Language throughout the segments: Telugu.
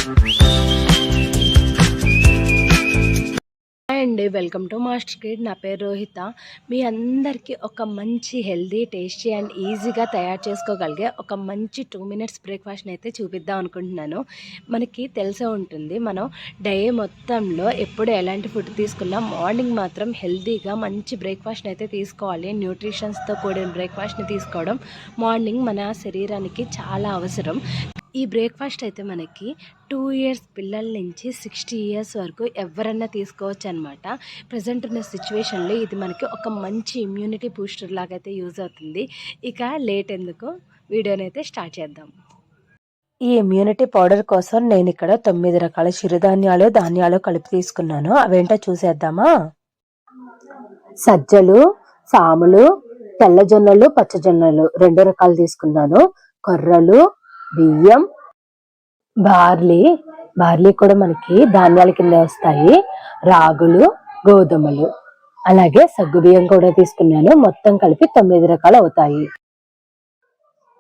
హాయ్ అండి. Welcome to master kid. నా పేరు రోహిత. మీ అందరికీ ఒక మంచి హెల్దీ, టేస్టీ అండ్ ఈజీగా తయారు చేసుకోగలిగే ఒక మంచి 2 మినిట్స్ బ్రేక్ఫాస్ట్ని అయితే చూపిద్దాం అనుకుంటున్నాను. మనకి తెలిసే ఉంటుంది, మనం డే మొత్తంలో ఎప్పుడు ఎలాంటి ఫుడ్ తీసుకున్నా మార్నింగ్ మాత్రం హెల్దీగా మంచి బ్రేక్ఫాస్ట్ని అయితే తీసుకోవాలి. న్యూట్రిషన్స్తో కూడిన బ్రేక్ఫాస్ట్ని తీసుకోవడం మార్నింగ్ మన శరీరానికి చాలా అవసరం. ఈ బ్రేక్ఫాస్ట్ అయితే మనకి 2 ఇయర్స్ పిల్లల నుంచి 60 ఇయర్స్ వరకు ఎవరన్నా తీసుకోవచ్చు అనమాట. ప్రజెంట్ ఉన్న సిచ్యువేషన్లో ఇది మనకి ఒక మంచి ఇమ్యూనిటీ బూస్టర్ లాగా అయితే యూజ్ అవుతుంది. ఇక లేట్ ఎందుకు, వీడియోని అయితే స్టార్ట్ చేద్దాం. ఈ ఇమ్యూనిటీ పౌడర్ కోసం నేను ఇక్కడ 9 రకాల ధాన్యాలు కలిపి తీసుకున్నాను. అవేంటో చూసేద్దామా. సజ్జలు, సాములు, తెల్లజొన్నలు, పచ్చజొన్నలు 2 రకాలు తీసుకున్నాను. కొర్రలు, బియ్యం, బార్లీ కూడా మనకి ధాన్యాల కింద వస్తాయి. రాగులు, గోధుమలు, అలాగే సగ్గుబియ్యం కూడా తీసుకున్నాను. మొత్తం కలిపి 9 రకాలు అవుతాయి.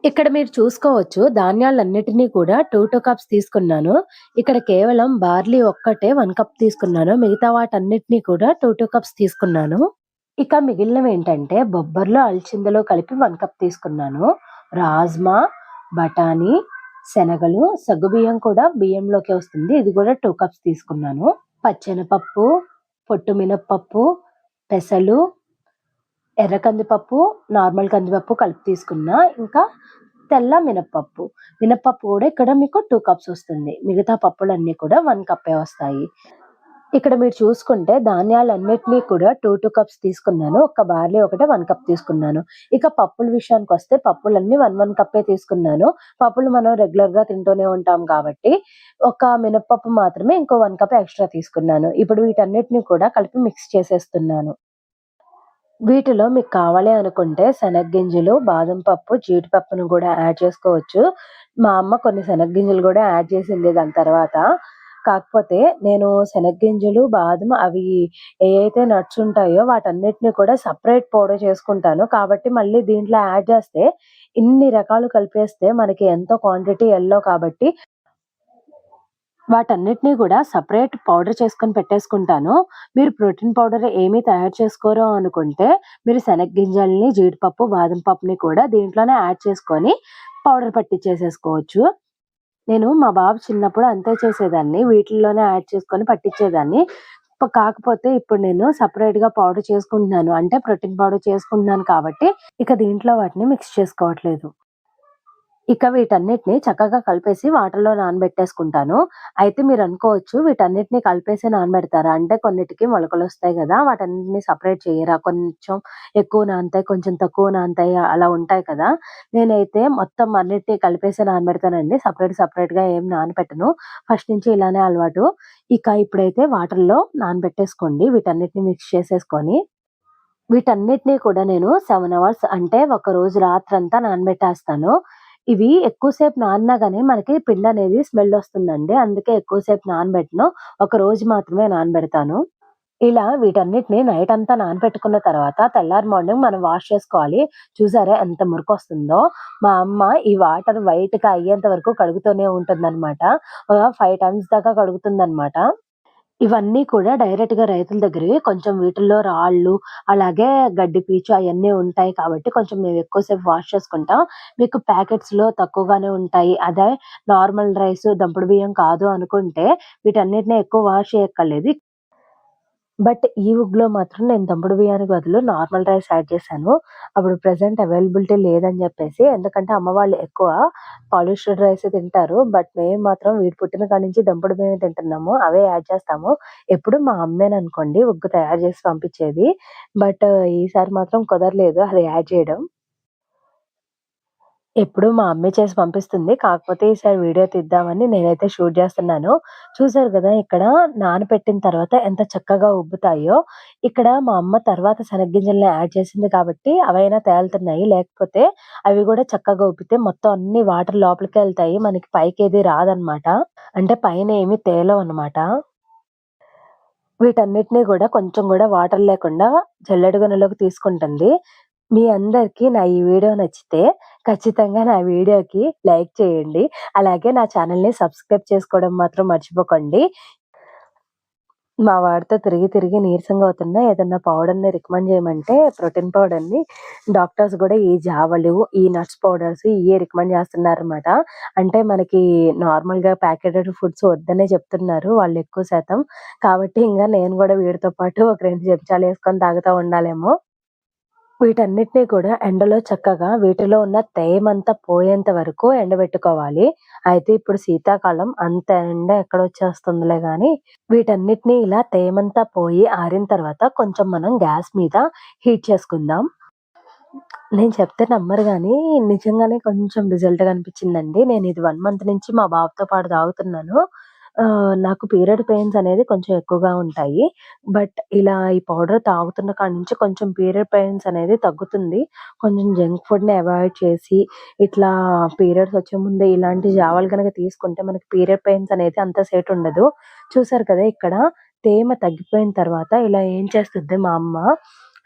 ఇక్కడ మీరు చూసుకోవచ్చు, ధాన్యాలన్నిటినీ కూడా 2 కప్స్ తీసుకున్నాను. ఇక్కడ కేవలం బార్లీ ఒక్కటే 1 కప్ తీసుకున్నాను. మిగతా వాటన్నిటినీ కూడా 2 కప్స్ తీసుకున్నాను. ఇక మిగిలినవి ఏంటంటే బొబ్బర్లు, అలచిందలు కలిపి 1 కప్ తీసుకున్నాను. రాజ్మా, బఠానీ, శనగలు, సగ్గుబియ్యం కూడా బియ్యంలోకి వస్తుంది, ఇది కూడా 2 కప్స్ తీసుకున్నాను. పచ్చెనపప్పు, పొట్టు మినప్పప్పు, పెసలు, ఎర్ర కందిపప్పు, నార్మల్ కందిపప్పు కలిపి తీసుకున్నా. ఇంకా తెల్ల మినప్పప్పు కూడా ఇక్కడ మీకు 2 కప్స్ వస్తుంది. మిగతా పప్పులన్నీ కూడా 1 కప్పే వస్తాయి. ఇక్కడ మీరు చూసుకుంటే ధాన్యాలన్నిటినీ కూడా 2 కప్స్ తీసుకున్నాను. ఒక బార్లీ ఒకటే 1 కప్ తీసుకున్నాను. ఇక పప్పుల విషయానికి వస్తే పప్పులన్నీ 1 కప్పే తీసుకున్నాను. పప్పులు మనం రెగ్యులర్ గా తింటూనే ఉంటాం కాబట్టి ఒక మినపప్పు మాత్రమే ఇంకో 1 కప్ ఎక్స్ట్రా తీసుకున్నాను. ఇప్పుడు వీటన్నిటిని కూడా కలిపి మిక్స్ చేసేస్తున్నాను. వీటిలో మీకు కావాలి అనుకుంటే శనగ్గింజలు, బాదం పప్పు, జీడిపప్పును కూడా యాడ్ చేసుకోవచ్చు. మా అమ్మ కొన్ని శనగ్గింజలు కూడా యాడ్ చేసింది దాని తర్వాత. కాకపోతే నేను శనగ్గింజలు, బాదం అవి ఏవైతే నట్స్ ఉంటాయో వాటన్నిటిని కూడా సెపరేట్ పౌడర్ చేసుకుంటాను. కాబట్టి మళ్ళీ దీంట్లో యాడ్ చేస్తే ఇన్ని రకాలు కలిపేస్తే మనకి ఎంతో క్వాంటిటీ కాబట్టి వాటన్నిటిని కూడా సెపరేట్ పౌడర్ చేసుకొని పెట్టేసుకుంటాను. మీరు ప్రోటీన్ పౌడర్ ఏమీ తయారు చేసుకోరు అనుకుంటే మీరు శనగ్గింజల్ని, జీడిపప్పు, బాదం పప్పుని కూడా దీంట్లోనే యాడ్ చేసుకొని పౌడర్ పట్టించేసేసుకోవచ్చు. నేను మా బాబు చిన్నప్పుడు అంతే చేసేదాన్ని. వీటిల్లోనే యాడ్ చేసుకొని పట్టించేదాన్ని. కాకపోతే ఇప్పుడు నేను సెపరేట్‌గా పౌడర్ చేసుకుంటున్నాను. అంటే ప్రోటీన్ పౌడర్ చేసుకుంటున్నాను కాబట్టి ఇక దీంట్లో వాటిని మిక్స్ చేసుకోవట్లేదు. ఇక వీటన్నిటిని చక్కగా కలిపేసి వాటర్‌లో నానబెట్టేసుకుంటాను. అయితే మీరు అనుకోవచ్చు, వీటన్నిటిని కలిపేసి నానబెడతారా? అంటే కొన్నిటికి మొలకలొస్తాయి గదా! వాటన్నిటిని సెపరేట్ చేయరా? కొంచెం ఎక్కువ నానతాయి, కొంచెం తక్కువ నానతాయి అలా ఉంటాయి కదా! నేనైతే మొత్తం అన్నిటిని కలిపేసి నానబెడతానండి. సెపరేట్‌గా ఏం నానబెట్టను. ఫస్ట్ నుంచి ఇలానే అలవాటు. ఇక ఇప్పుడైతే వాటర్‌లో నానబెట్టేసుకోండి. వీటన్నిటిని మిక్స్ చేసేసుకొని వీటన్నిటిని కూడా నేను 7 అవర్స్ అంటే ఒక రోజు రాత్రంతా నానబెట్టేస్తాను. ఇవి ఎక్కువ సేపు నానినా గాని మనకి పిండనేది స్మెల్ వస్తుందండి. అందుకే ఎక్కువ సేపు నానబెట్టను. ఒక రోజు మాత్రమే నానబెడతాను. ఇలా వీటన్నిటిని నైట్ అంతా నానబెట్టుకున్న తర్వాత తెల్లారి మార్నింగ్ మనం వాష్ చేసుకోవాలి. చూసారా ఎంత మురికొస్తుందో! మా అమ్మ ఈ వాటర్ వైట్‌గా అయ్యేంత వరకు కడుగుతూనే ఉంటుందనమాట. 5 టైమ్స్ దాకా కడుగుతుందనమాట. ఇవన్నీ కూడా డైరెక్ట్‌గా రైతుల దగ్గరవి. కొంచెం వీటిల్లో రాళ్ళు, అలాగే గడ్డి పీచు అయన్నీ ఉంటాయి కాబట్టి కొంచెం మేము ఎక్కువ సేపు వాష్ చేసుకుంటాం. మీకు ప్యాకెట్స్‌లో తక్కువగానే ఉంటాయి. అదే నార్మల్ రైస్, దంపుడు బియ్యం కాదు అనుకుంటే వీటన్నిటిని ఎక్కువ వాష్ చేయక్కర్లేదు. బట్ ఈ ఉగ్గులో మాత్రం నేను దంపుడు బియ్యానికి బదులు నార్మల్ రైస్ యాడ్ చేశాను. అప్పుడు ప్రెజెంట్ అవైలబిలిటీ లేదని చెప్పేసి. ఎందుకంటే అమ్మ వాళ్ళు ఎక్కువ పాలిష్డ్ రైసే తింటారు. బట్ మేము మాత్రం వీడు పుట్టిన కాడి నుంచి దంపుడు బియ్యమే తింటున్నాము. అవే యాడ్ చేస్తాము. ఎప్పుడు మా అమ్మేననుకోండి ఉగ్గు తయారు చేసి పంపించేది. బట్ ఈసారి మాత్రం కుదరలేదు అది యాడ్ చేయడం. ఎప్పుడూ మా అమ్మే చేసి పంపిస్తుంది. కాకపోతే ఈసారి వీడియో తీద్దామని నేనైతే షూట్ చేస్తున్నాను. చూసారు గదా! ఇక్కడ నానబెట్టిన తర్వాత ఎంత చక్కగా ఉబ్బుతాయో. ఇక్కడ మా అమ్మ తర్వాత శనగ్గింజల్ని యాడ్ చేసింది కాబట్టి అవైనా తేలుతున్నాయి. లేకపోతే అవి గూడా చక్కగా ఉబ్బితే మొత్తం అన్ని వాటర్ లోపలికెళ్తాయి. మనకి పైకేది రాదనమాట. అంటే పైన ఏమి తేలవనమాట. వీటన్నిటిని గూడా కొంచెం గూడా వాటర్ లేకుండా జల్లెడ గిన్నెలోకి తీసుకుంటుంది. మీ అందరికీ నా ఈ వీడియో నచ్చితే ఖచ్చితంగా నా వీడియోకి లైక్ చేయండి. అలాగే నా ఛానెల్‌ని సబ్స్క్రైబ్ చేసుకోవడం మాత్రం మర్చిపోకండి. మా వాడితో తిరిగి తిరిగి నీరసంగా అవుతున్నా ఏదన్నా పౌడర్‌ని రికమెండ్ చేయమంటే ప్రోటీన్ పౌడర్‌ని డాక్టర్స్ గూడా ఈ జావలు, ఈ నట్స్ పౌడర్స్ ఇయ్యే రికమెండ్ చేస్తున్నారనమాట. అంటే మనకి నార్మల్‌గా ప్యాకెటెడ్ ఫుడ్స్ వద్దనే చెప్తున్నారు వాళ్ళు ఎక్కువ శాతం. కాబట్టి ఇంగ నేను గూడా వీడితో పాటు ఒక 2 చెంచాలేసుకొని తాగుతా ఉండాలేమో. వీటన్నిటిని కూడా ఎండలో చక్కగా వీటిలో ఉన్న తేమంతా పోయేంత వరకు ఎండబెట్టుకోవాలి. అయితే ఇప్పుడు శీతాకాలం అంత ఎండ ఎక్కడొచ్చేస్తుందిలే గానీ, వీటన్నిటిని ఇలా తేమంతా పోయి ఆరిన తర్వాత కొంచెం మనం గ్యాస్ మీద హీట్ చేసుకుందాం. నేను చెప్తే నమ్మరు గానీ, నిజంగానే కొంచెం రిజల్ట్ కనిపించిందండి. నేనిది 1 మంత్ నుంచి మా బాబుతో పాటు తాగుతున్నాను. నాకు పీరియడ్ పెయిన్స్ అనేది కొంచెం ఎక్కువగా ఉంటాయి. బట్ ఇలా ఈ పౌడర్ తాగుతున్న కాడి నుంచి కొంచెం పీరియడ్ పెయిన్స్ అనేది తగ్గుతుంది. కొంచెం జంక్ ఫుడ్‌ని అవాయిడ్ చేసి, ఇట్లా పీరియడ్స్ వచ్చే ముందే ఇలాంటి జావాలు గనక తీసుకుంటే మనకి పీరియడ్ పెయిన్స్ అనేది అంత సేటుండదు. చూసారు కదా! ఇక్కడ తేమ తగ్గిపోయిన తర్వాత ఇలా ఏం చేస్తుంది మా అమ్మ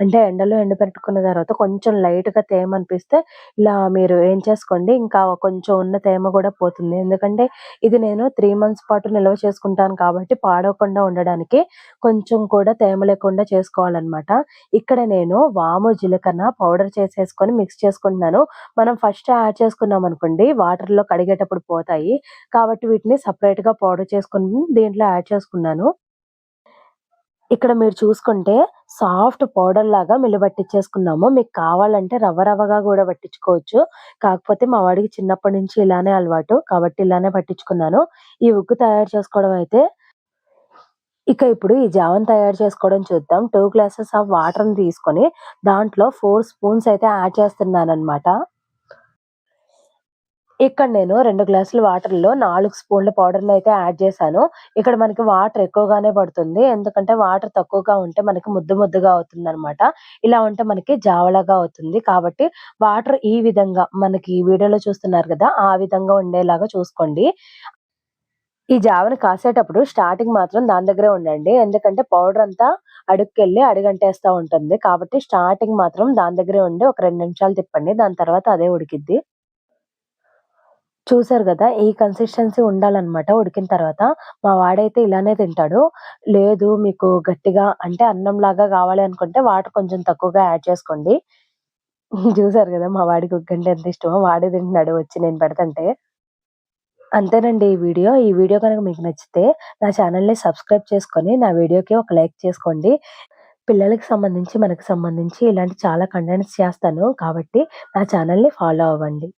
అంటే ఎండలో ఎండబెట్టుకున్న తర్వాత కొంచెం లైట్‌గా తేమ అనిపిస్తే ఇలా మీరు ఏం చేసుకోండి ఇంకా కొంచెం ఉన్న తేమ కూడా పోతుంది. ఎందుకంటే ఇది నేను 3 మంత్స్ పాటు నిల్వ చేసుకుంటాను కాబట్టి పాడవకుండా ఉండడానికి కొంచెం కూడా తేమ లేకుండా చేసుకోవాలనమాట. ఇక్కడ నేను వాము, జీలకర్ర పౌడర్ చేసేసుకొని మిక్స్ చేసుకుంటున్నాను. మనం ఫస్ట్ యాడ్ చేసుకున్నామనుకోండి వాటర్‌లో కడిగేటప్పుడు పోతాయి. కాబట్టి వీటిని సెపరేట్‌గా పౌడర్ చేసుకొని దీంట్లో యాడ్ చేసుకున్నాను. ఇక్కడ మీరు చూసుకుంటే సాఫ్ట్ పౌడర్‌లాగా మిల్లబట్టిచ్చేసుకున్నాము. మీకు కావాలంటే రవ్వ రవ్వగా గూడా పట్టించుకోవచ్చు. కాకపోతే మా వాడికి చిన్నప్పటి నుంచి ఇలానే అలవాటు. కాబట్టి ఇలానే పట్టించుకున్నాను. ఈ ఉగ్గు తయారు చేసుకోవడం అయితే ఇక ఇప్పుడు ఈ జావను తయారు చేసుకోవడం చూద్దాం. 2 గ్లాసెస్ ఆఫ్ వాటర్‌ని తీసుకొని దాంట్లో 4 స్పూన్స్ అయితే యాడ్ చేస్తున్నాననమాట. ఇక్కడ నేను 2 గ్లాసుల వాటర్‌లో 4 స్పూన్ల పౌడర్‌నయితే యాడ్ చేశాను. ఇక్కడ మనకి వాటర్ ఎక్కువగానే పడుతుంది. ఎందుకంటే వాటర్ తక్కువగా ఉంటే మనకి ముద్ద ముద్దగా అవుతుందనమాట. ఇలా ఉంటే మనకి జావలాగా అవుతుంది. కాబట్టి వాటర్ ఈ విధంగా మనకి వీడియోలో చూస్తున్నారు కదా! ఆ విధంగా ఉండేలాగా చూసుకోండి. ఈ జావని కాసేటప్పుడు స్టార్టింగ్ మాత్రం దాని దగ్గరే ఉండండి. ఎందుకంటే పౌడర్ అంతా అడుక్కెళ్ళి అడుగంటేస్తా ఉంటుంది. కాబట్టి స్టార్టింగ్ మాత్రం దాని దగ్గరే ఉండి ఒక 2 నిమిషాలు తిప్పండి. దాని తర్వాత అదే ఉడికిద్ది. చూసారు గదా! ఈ కన్సిస్టెన్సీ ఉండాలనమాట ఉడికిన తర్వాత. మా వాడైతే ఇలానే తింటాడు. లేదు మీకు గట్టిగా అంటే అన్నంలాగా గావాలి అనుకుంటే వాటర్ కొంచెం తక్కువగా యాడ్ చేసుకోండి. చూసారు గదా! మా వాడికి ఉగ్గంటే ఎంత ఇష్టమో వాడే తింటున్నాడు వచ్చి నేను పెడతంటే. అంతేనండి ఈ వీడియో. ఈ వీడియో గనుక మీకు నచ్చితే నా ఛానెల్‌ని సబ్స్క్రైబ్ చేసుకొని నా వీడియోకి ఒక లైక్ చేసుకోండి. పిల్లలకి సంబంధించి, మనకు సంబంధించి ఇలాంటి చాలా కంటెంట్స్ చేస్తాను. కాబట్టి నా ఛానెల్‌ని ఫాలో అవ్వండి.